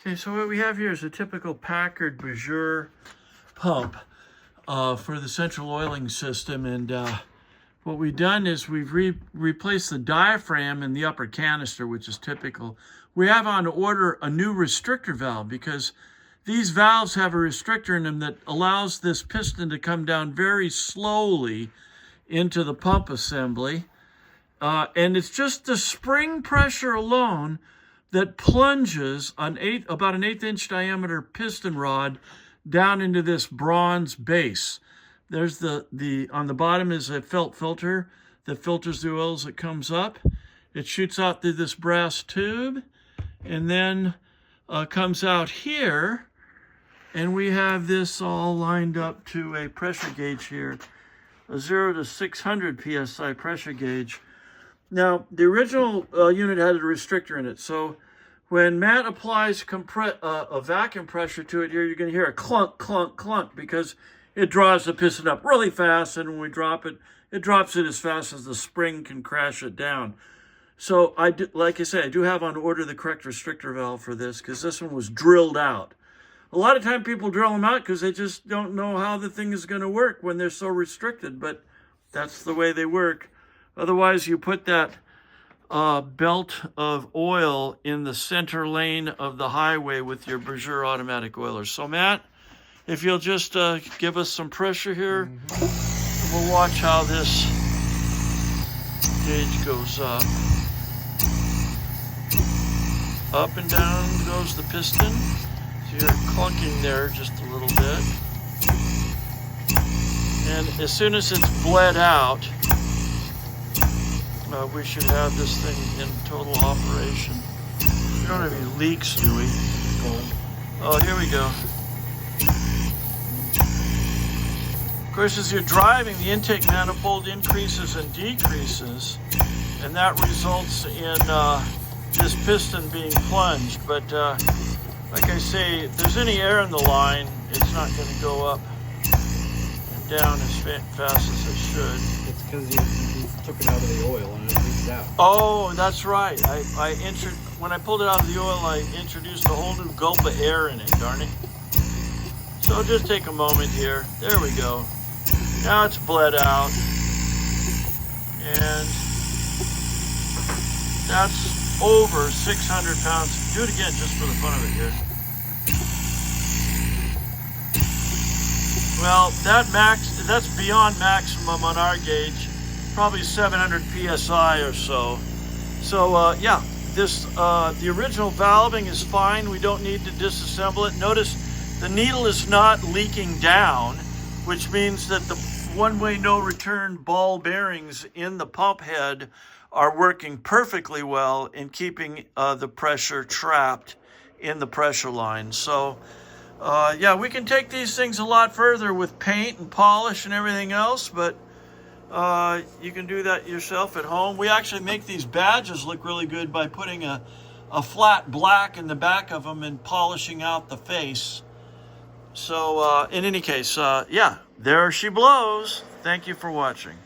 Okay, so what we have here is a typical Packard BiJur pump for the central oiling system, and what we've done is we've replaced the diaphragm in the upper canister, which is typical. We have on order a new restrictor valve because these valves have a restrictor in them that allows this piston to come down very slowly into the pump assembly. And it's just the spring pressure alone that plunges about an 1/8 inch diameter piston rod down into this bronze base. There's on the bottom is a felt filter that filters the oil as it comes up. It shoots out through this brass tube and then comes out here. And we have this all lined up to a pressure gauge here, a 0 to 600 PSI pressure gauge. Now, the original unit had a restrictor in it, so when Matt applies a vacuum pressure to it here, you're going to hear a clunk, clunk, clunk, because it draws the piston up really fast, and when we drop it, it drops it as fast as the spring can crash it down. So, like I say, I do have on order the correct restrictor valve for this, because this one was drilled out. A lot of time people drill them out because they just don't know how the thing is going to work when they're so restricted, but that's the way they work. Otherwise, you put that belt of oil in the center lane of the highway with your BiJur automatic oilers. So Matt, if you'll just give us some pressure here, we'll watch how this gauge goes up. Up and down goes the piston. So you're clunking there just a little bit. And as soon as it's bled out, we should have this thing in total operation. We don't have any leaks, do we? Oh, here we go. Of course, as you're driving, the intake manifold increases and decreases, and that results in this piston being plunged. But like I say, if there's any air in the line, it's not going to go up and down as fast as it should. It's because you took it out of the oil and it leaked out. Oh, that's right. When I pulled it out of the oil, I introduced a whole new gulp of air in it, darn it. So just take a moment here. There we go. Now it's bled out. And that's over 600 pounds. Do it again just for the fun of it here. Well, that's beyond maximum on our gauge, probably 700 PSI or so. So yeah, the original valving is fine. We don't need to disassemble it. Notice the needle is not leaking down, which means that the one-way no-return ball bearings in the pump head are working perfectly well in keeping the pressure trapped in the pressure line. So yeah, we can take these things a lot further with paint and polish and everything else, but you can do that yourself at home. We actually make these badges look really good by putting a flat black in the back of them and polishing out the face. So in any case, yeah, there she blows. Thank you for watching.